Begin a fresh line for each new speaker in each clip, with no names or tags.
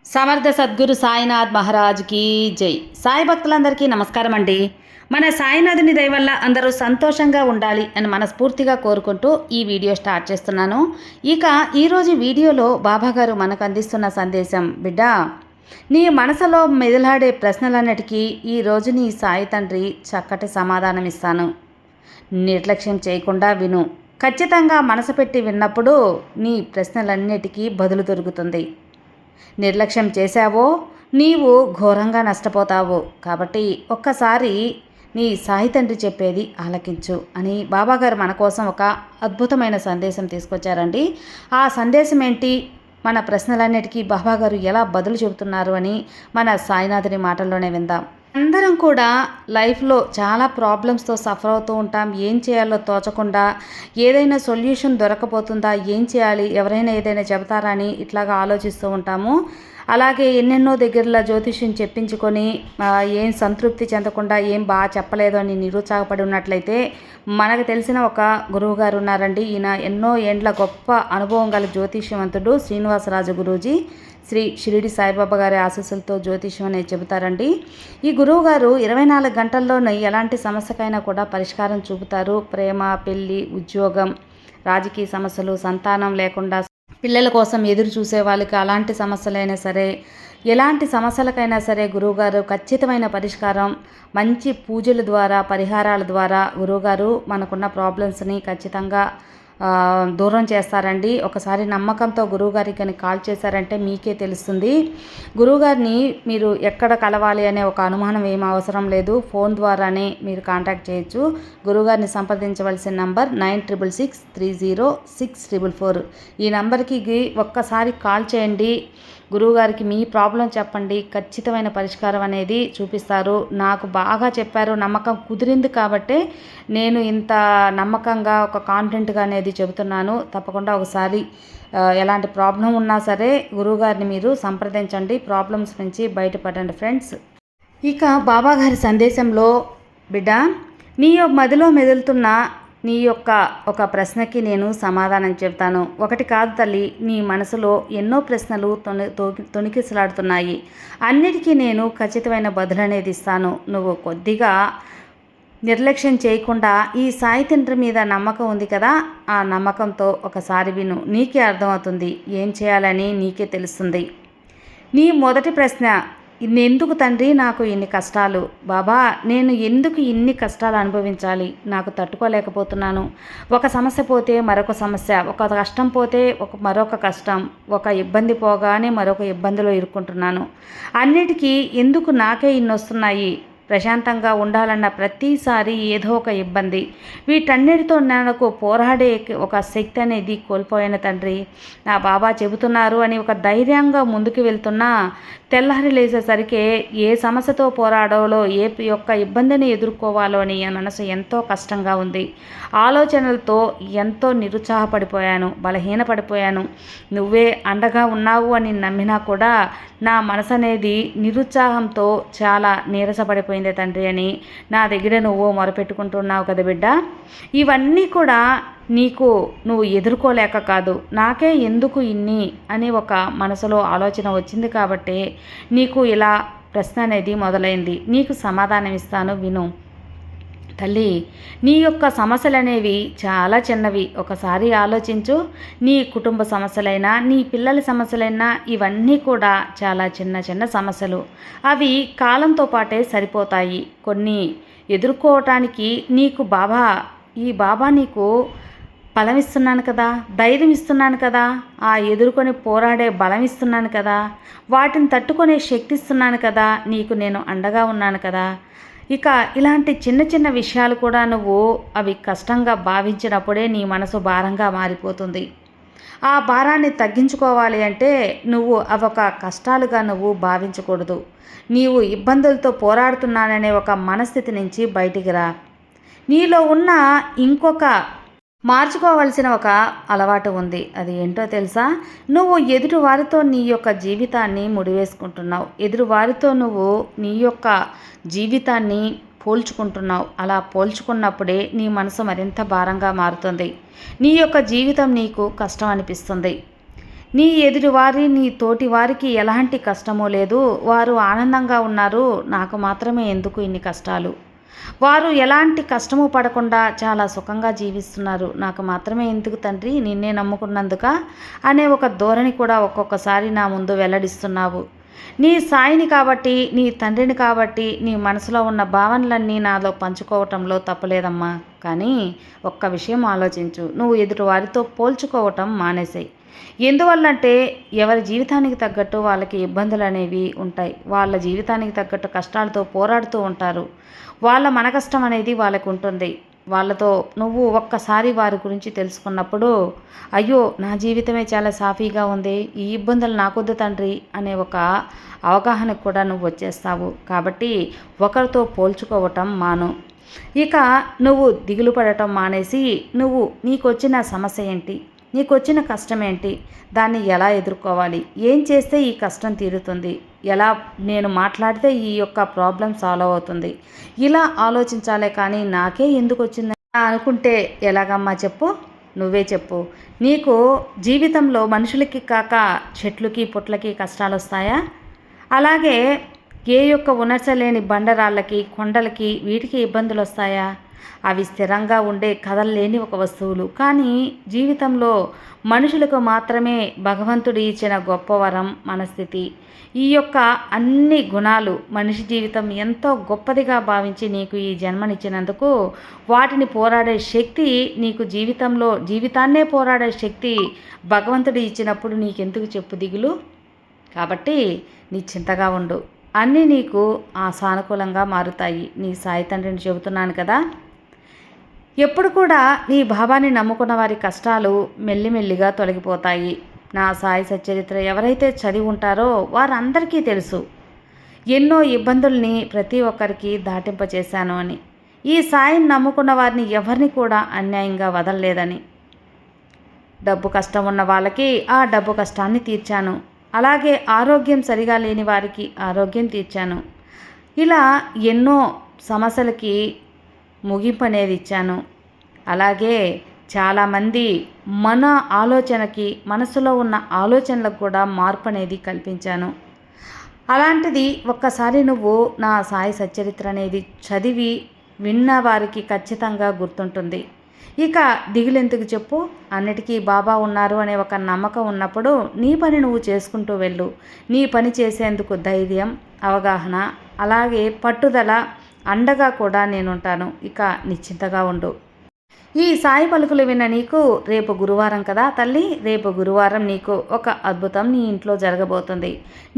సమర్థ సద్గురు సాయినాథ్ మహారాజ్కి జై. సాయి భక్తులందరికీ నమస్కారం అండి. మన సాయినాథుని దయ వల్ల అందరూ సంతోషంగా ఉండాలి అని మనస్ఫూర్తిగా కోరుకుంటూ ఈ వీడియో స్టార్ట్ చేస్తున్నాను. ఇక ఈరోజు వీడియోలో బాబాగారు మనకు అందిస్తున్న సందేశం, బిడ్డ, నీ మనసులో మెదలాడే ప్రశ్నలన్నిటికీ ఈరోజు నీ సాయి తండ్రి చక్కటి సమాధానం ఇస్తాను. నిర్లక్ష్యం చేయకుండా విను. ఖచ్చితంగా మనసు పెట్టి విన్నప్పుడు నీ ప్రశ్నలన్నిటికీ బదులు దొరుకుతుంది. నిర్లక్ష్యం చేశావో నీవు ఘోరంగా నష్టపోతావు. కాబట్టి ఒక్కసారి నీ సాయి తండ్రి చెప్పేది ఆలకించు అని బాబాగారు మన కోసం ఒక అద్భుతమైన సందేశం తీసుకొచ్చారండి. ఆ సందేశం ఏంటి, మన ప్రశ్నలన్నిటికీ బాబాగారు ఎలా బదులు చెబుతున్నారు అని మన సాయినాథుని మాటల్లోనే విందాం. అందరం కూడా లైఫ్లో చాలా ప్రాబ్లమ్స్తో సఫర్ అవుతూ ఉంటాం. ఏం చేయాలో తోచకుండా, ఏదైనా సొల్యూషన్ దొరకపోతుందా, ఏం చేయాలి, ఎవరైనా ఏదైనా చెబుతారా అని ఇట్లాగా ఆలోచిస్తూ ఉంటాము. అలాగే ఎన్నెన్నో దగ్గరలో జ్యోతిష్యం చెప్పించుకొని ఏం సంతృప్తి చెందకుండా ఏం బాగా చెప్పలేదు అని నిరుత్సాహపడి ఉన్నట్లయితే మనకు తెలిసిన ఒక గురువు గారు ఉన్నారండి. ఈయన ఎన్నో ఏండ్ల గొప్ప అనుభవం గల జ్యోతిష్యవంతుడు శ్రీనివాసరాజు గురూజీ. శ్రీ షిరిడి సాయిబాబా గారి ఆశీస్సులతో జ్యోతిష్యం అనేది చెబుతారండి. ఈ గురువు గారు 24 గంటల్లోనే ఎలాంటి సమస్యకైనా కూడా పరిష్కారం చూపుతారు. ప్రేమ, పెళ్ళి, ఉద్యోగం, రాజకీయ సమస్యలు, సంతానం లేకుండా పిల్లల కోసం ఎదురు చూసే వాళ్ళకి అలాంటి సమస్యలైనా సరే, ఎలాంటి సమస్యలకైనా సరే గురువుగారు ఖచ్చితమైన పరిష్కారం, మంచి పూజల ద్వారా, పరిహారాల ద్వారా గురువుగారు మనకున్న ప్రాబ్లమ్స్ని ఖచ్చితంగా దూరం చేస్తారండి. ఒకసారి నమ్మకంతో గురువుగారికి కానీ కాల్ చేశారంటే మీకే తెలుస్తుంది. గురువుగారిని మీరు ఎక్కడ కలవాలి అనే ఒక అనుమానం ఏమీ అవసరం లేదు. ఫోన్ ద్వారానే మీరు కాంటాక్ట్ చేయొచ్చు. గురువుగారిని సంప్రదించవలసిన నంబర్ 9663064444. ఈ నంబర్కి ఒక్కసారి కాల్ చేయండి. గురువుగారికి మీ ప్రాబ్లం చెప్పండి, ఖచ్చితమైన పరిష్కారం అనేది చూపిస్తారు. నాకు బాగా చెప్పారు, నమ్మకం కుదిరింది కాబట్టే నేను ఇంత నమ్మకంగా ఒక కాన్ఫిడెంట్గా అనేది చెబుతున్నాను. తప్పకుండా ఒకసారి ఎలాంటి ప్రాబ్లం ఉన్నా సరే గురువుగారిని మీరు సంప్రదించండి. ప్రాబ్లమ్స్ నుంచి బయటపడండి ఫ్రెండ్స్. ఇక బాబాగారి సందేశంలో, బిడ్డ, నీ మదిలో మెదులుతున్న నీ యొక్క ఒక ప్రశ్నకి నేను సమాధానం చెప్తాను. ఒకటి కాదు తల్లి, నీ మనసులో ఎన్నో ప్రశ్నలు తొణికిసలాడుతున్నాయి. అన్నిటికీ నేను ఖచ్చితమైన బదులు అనేది ఇస్తాను. నువ్వు కొద్దిగా నిర్లక్ష్యం చేయకుండా ఈ సాయి తండ్రి మీద నమ్మకం ఉంది కదా, ఆ నమ్మకంతో ఒకసారి విను. నీకే అర్థమవుతుంది, ఏం చేయాలని నీకే తెలుస్తుంది. నీ మొదటి ప్రశ్న, ఎందుకు తండ్రి నాకు ఇన్ని కష్టాలు? బాబా, నేను ఎందుకు ఇన్ని కష్టాలు అనుభవించాలి? నాకు తట్టుకోలేకపోతున్నాను. ఒక సమస్య పోతే మరొక సమస్య, ఒక కష్టం పోతే మరొక కష్టం, ఒక ఇబ్బంది పోగానే మరొక ఇబ్బందిలో ఇరుక్కుంటున్నాను. అన్నిటికీ ఎందుకు నాకే ఇన్ని వస్తున్నాయి? ప్రశాంతంగా ఉండాలన్న ప్రతిసారి ఏదో ఒక ఇబ్బంది. వీటన్నిటితో నాకు పోరాడే ఒక శక్తి అనేది కోల్పోయాను తండ్రి. నా బాబా చెబుతున్నారు అని ఒక ధైర్యంగా ముందుకు వెళ్తున్నా, తెల్లారి లేచేసరికి ఏ సమస్యతో పోరాడాలో, ఏ యొక్క ఇబ్బందిని ఎదుర్కోవాలో అని మనసు ఎంతో కష్టంగా ఉంది. ఆలోచనలతో ఎంతో నిరుత్సాహపడిపోయాను, బలహీనపడిపోయాను. నువ్వే అండగా ఉన్నావు అని నమ్మినా కూడా నా మనసు అనేది నిరుత్సాహంతో చాలా నీరసపడిపోయింది తండ్రి అని నా దగ్గర నువ్వు మొరపెట్టుకుంటున్నావు కదా బిడ్డ. ఇవన్నీ కూడా నువ్వు ఎదుర్కోలేక కాదు, నాకే ఎందుకు ఇన్ని అని ఒక మనసులో ఆలోచన వచ్చింది కాబట్టి నీకు ఇలా ప్రశ్న అనేది మొదలైంది. నీకు సమాధానం ఇస్తాను, విను తల్లి. నీ యొక్క సమస్యలు అనేవి చాలా చిన్నవి. ఒకసారి ఆలోచించు. నీ కుటుంబ సమస్యలైనా, నీ పిల్లల సమస్యలైనా ఇవన్నీ కూడా చాలా చిన్న చిన్న సమస్యలు. అవి కాలంతో పాటే సరిపోతాయి. కొన్ని ఎదుర్కోవటానికి ఈ బాబా నీకు బలం ఇస్తున్నాను కదా, ధైర్యం ఇస్తున్నాను కదా, ఆ ఎదుర్కొని పోరాడే బలం ఇస్తున్నాను కదా, వాటిని తట్టుకునే శక్తి ఇస్తున్నాను కదా, నీకు నేను అండగా ఉన్నాను కదా. ఇక ఇలాంటి చిన్న చిన్న విషయాలు కూడా నువ్వు అవి కష్టంగా భావించినప్పుడే నీ మనసు భారంగా మారిపోతుంది. ఆ భారాన్ని తగ్గించుకోవాలి అంటే నువ్వు అవొక కష్టాలుగా నువ్వు భావించకూడదు. నీవు ఇబ్బందులతో పోరాడుతున్నాననే ఒక మనస్థితి నుంచి బయటికి రా. నీలో ఉన్న ఇంకొక మార్చుకోవాల్సిన ఒక అలవాటు ఉంది. అది ఏంటో తెలుసా? నువ్వు ఎదుటివారితో నీ యొక్క జీవితాన్ని ముడివేసుకుంటున్నావు. ఎదుటివారితో నువ్వు నీ యొక్క జీవితాన్ని పోల్చుకుంటున్నావు. అలా పోల్చుకున్నప్పుడే నీ మనసు మరింత భారంగా మారుతుంది. నీ యొక్క జీవితం నీకు కష్టం అనిపిస్తుంది. నీ ఎదుటివారి నీ తోటి వారికి ఎలాంటి కష్టమూ లేదు. వారు ఆనందంగా ఉన్నారు. నాకు మాత్రమే ఎందుకు ఇన్ని కష్టాలు? వారు ఎలాంటి కష్టము పడకుండా చాలా సుఖంగా జీవిస్తున్నారు. నాకు మాత్రమే ఎందుకు తండ్రి నిన్నే నమ్ముకున్నందుక అనే ఒక ధోరణి కూడా ఒక్కొక్కసారి నా ముందు వెల్లడిస్తున్నావు. నీ సాయిని కాబట్టి, నీ తండ్రిని కాబట్టి నీ మనసులో ఉన్న భావనలన్నీ నాలో పంచుకోవటంలో తప్పులేదమ్మా. కానీ ఒక్క విషయం ఆలోచించు. నువ్వు ఎదుటి వారితో పోల్చుకోవటం మానేసేయి. ఎందువల్లంటే ఎవరి జీవితానికి తగ్గట్టు వాళ్ళకి ఇబ్బందులు అనేవి ఉంటాయి. వాళ్ళ జీవితానికి తగ్గట్టు కష్టాలతో పోరాడుతూ ఉంటారు. వాళ్ళ మన కష్టం అనేది వాళ్ళకు ఉంటుంది. వాళ్ళతో నువ్వు ఒక్కసారి వారి గురించి తెలుసుకున్నప్పుడు, అయ్యో నా జీవితమే చాలా సాఫీగా ఉంది, ఈ ఇబ్బందులు నాకొద్దు తండ్రి అనే ఒక అవగాహనకు కూడా నువ్వు వచ్చేస్తావు. కాబట్టి ఒకరితో పోల్చుకోవటం మాను. ఇక నువ్వు దిగులు పడటం మానేసి, నువ్వు నీకొచ్చిన సమస్య ఏంటి, నీకొచ్చిన కష్టం ఏంటి, దాన్ని ఎలా ఎదుర్కోవాలి, ఏం చేస్తే ఈ కష్టం తీరుతుంది, ఎలా నేను మాట్లాడితే ఈ యొక్క ప్రాబ్లం సాల్వ్ అవుతుంది, ఇలా ఆలోచించాలే. కానీ నాకే ఎందుకు వచ్చిందని అనుకుంటే ఎలాగమ్మా చెప్పు? నువ్వే చెప్పు. నీకు జీవితంలో మనుషులకి కాక చెట్లకి పుట్లకి కష్టాలు వస్తాయా? అలాగే ఏ యొక్క ఉనర్చ లేని బండరాళ్ళకి కొండలకి వీటికి ఇబ్బందులు వస్తాయా? అవి స్థిరంగా ఉండే కదలలేని ఒక వస్తువులు. కానీ జీవితంలో మనుషులకు మాత్రమే భగవంతుడు ఇచ్చిన గొప్ప వరం మనస్థితి. ఈ యొక్క అన్ని గుణాలు మనిషి జీవితం ఎంతో గొప్పదిగా భావించి నీకు ఈ జన్మనిచ్చినందుకు వాటిని పోరాడే శక్తి నీకు జీవితాన్నే పోరాడే శక్తి భగవంతుడు ఇచ్చినప్పుడు నీకెందుకు చెప్పు దిగులు? కాబట్టి నీ చింతగా ఉండు. అన్నీ నీకు సానుకూలంగా మారుతాయి. నీ సాయి తండ్రిని చెబుతున్నాను కదా. ఎప్పుడు కూడా నీ భావాన్ని నమ్ముకున్న వారి కష్టాలు మెల్లిమెల్లిగా తొలగిపోతాయి. నా సాయి సచ్చరిత్ర ఎవరైతే చదివి ఉంటారో వారందరికీ తెలుసు ఎన్నో ఇబ్బందుల్ని ప్రతి ఒక్కరికి దాటింపచేశాను అని. ఈ సాయిని నమ్ముకున్న వారిని ఎవరిని కూడా అన్యాయంగా వదలలేదని. డబ్బు కష్టం ఉన్న వాళ్ళకి ఆ డబ్బు కష్టాన్ని తీర్చాను. అలాగే ఆరోగ్యం సరిగా లేని వారికి ఆరోగ్యం తీర్చాను. ఇలా ఎన్నో సమస్యలకి ముగింపు అనేది ఇచ్చాను. అలాగే చాలామంది మన ఆలోచనకి మనసులో ఉన్న ఆలోచనలకు కూడా మార్పు అనేది కల్పించాను. అలాంటిది ఒక్కసారి నువ్వు నా సాయి సచ్చరిత్ర అనేది చదివి విన్న వారికి ఖచ్చితంగా గుర్తుంటుంది. ఇక దిగులెందుకు చెప్పు? అన్నిటికీ బాబా ఉన్నారు అనే ఒక నమ్మకం ఉన్నప్పుడు నీ పని నువ్వు చేసుకుంటూ వెళ్ళు. నీ పని చేసేందుకు ధైర్యం, అవగాహన, అలాగే పట్టుదల, అండగా కూడా నేనుంటాను. ఇక నిశ్చింతగా ఉండు. ఈ సాయి పలుకులు విన్న నీకు రేపు గురువారం కదా తల్లి, రేపు గురువారం నీకు ఒక అద్భుతం నీ ఇంట్లో జరగబోతుంది.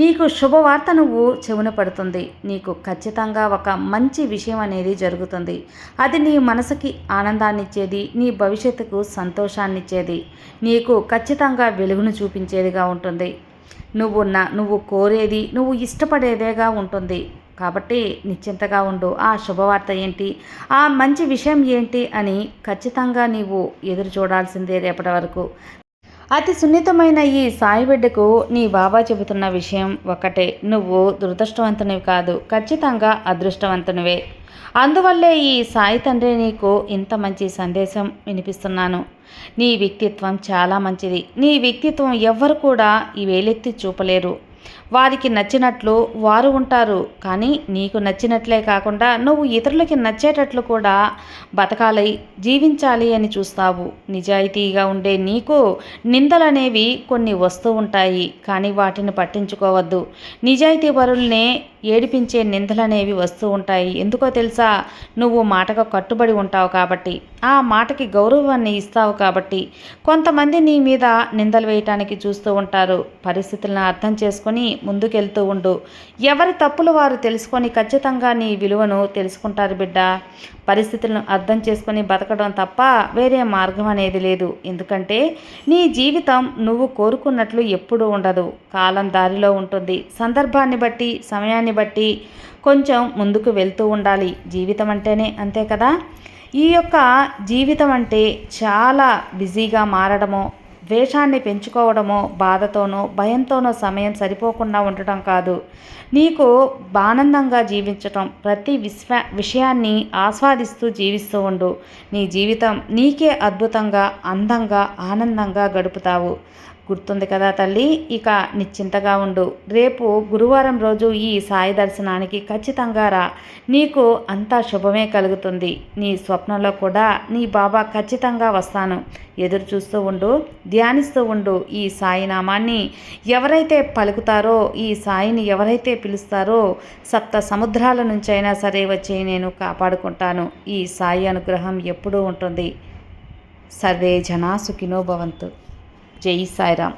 నీకు శుభవార్త నువ్వు చెవున పడుతుంది. నీకు ఖచ్చితంగా ఒక మంచి విషయం అనేది జరుగుతుంది. అది నీ మనసుకి ఆనందాన్నిచ్చేది, నీ భవిష్యత్తుకు సంతోషాన్నిచ్చేది, నీకు ఖచ్చితంగా వెలుగును చూపించేదిగా ఉంటుంది. నువ్వు కోరేది, నువ్వు ఇష్టపడేదేగా ఉంటుంది. కాబట్టి నిశ్చింతగా ఉండు. ఆ శుభవార్త ఏంటి, ఆ మంచి విషయం ఏంటి అని ఖచ్చితంగా నీవు ఎదురు చూడాల్సిందే రేపటి వరకు. అతి సున్నితమైన ఈ సాయి బిడ్డకు నీ బాబా చెబుతున్న విషయం ఒకటే, నువ్వు దురదృష్టవంతునివి కాదు, ఖచ్చితంగా అదృష్టవంతునివే. అందువల్లే ఈ సాయి తండ్రి నీకు ఇంత మంచి సందేశం వినిపిస్తున్నాను. నీ వ్యక్తిత్వం చాలా మంచిది. నీ వ్యక్తిత్వం ఎవ్వరు కూడా ఈ వేలెత్తి చూపలేరు. వారికి నచ్చినట్లు వారు ఉంటారు. కానీ నీకు నచ్చినట్లే కాకుండా నువ్వు ఇతరులకి నచ్చేటట్లు కూడా బతకాలి, జీవించాలి అని చూస్తావు. నిజాయితీగా ఉండే నీకు నిందలనేవి కొన్ని వస్తూ ఉంటాయి. కానీ వాటిని పట్టించుకోవద్దు. నిజాయితీ పరుల్నే ఏడిపించే నిందలనేవి వస్తూ ఉంటాయి. ఎందుకో తెలుసా? నువ్వు మాటకు కట్టుబడి ఉంటావు కాబట్టి, ఆ మాటకి గౌరవాన్ని ఇస్తావు కాబట్టి. కొంతమంది నీ మీద నిందలు వేయటానికి చూస్తూ ఉంటారు. పరిస్థితులను అర్థం చేసుకొని ముందుకెళ్తూ ఉండు. ఎవరి తప్పులు వారు తెలుసుకొని ఖచ్చితంగా నీ విలువను తెలుసుకుంటారు బిడ్డ. పరిస్థితులను అర్థం చేసుకొని బతకడం తప్ప వేరే మార్గం అనేది లేదు. ఎందుకంటే నీ జీవితం నువ్వు కోరుకున్నట్లు ఎప్పుడూ ఉండదు. కాలం దారిలో ఉంటుంది. సందర్భాన్ని బట్టి, సమయాన్ని బట్టి కొంచెం ముందుకు వెళ్తూ ఉండాలి. జీవితం అంటేనే అంతే కదా. ఈ యొక్క జీవితం అంటే చాలా బిజీగా మారడమో, ద్వేషాన్ని పెంచుకోవడమో, బాధతోనో భయంతోనో సమయం సరిపోకుండా ఉండటం కాదు. నీకు ఆనందంగా జీవించటం, ప్రతి విషయాన్ని ఆస్వాదిస్తూ జీవిస్తూ ఉండు. నీ జీవితం నీకే అద్భుతంగా, అందంగా, ఆనందంగా గడుపుతావు. గుర్తుంది కదా తల్లి. ఇక నిశ్చింతగా ఉండు. రేపు గురువారం రోజు ఈ సాయి దర్శనానికి ఖచ్చితంగా రా. నీకు అంతా శుభమే కలుగుతుంది. నీ స్వప్నంలో కూడా నీ బాబా ఖచ్చితంగా వస్తాను. ఎదురు చూస్తూ ఉండు, ధ్యానిస్తూ ఉండు. ఈ సాయి నామాన్ని ఎవరైతే పలుకుతారో, ఈ సాయిని ఎవరైతే పిలుస్తారో, సప్త సముద్రాల నుంచైనా సరే వచ్చి నేను కాపాడుకుంటాను. ఈ సాయి అనుగ్రహం ఎప్పుడూ ఉంటుంది. సర్వే జనా సుఖినో భవంతు. జై సాయిరామ్.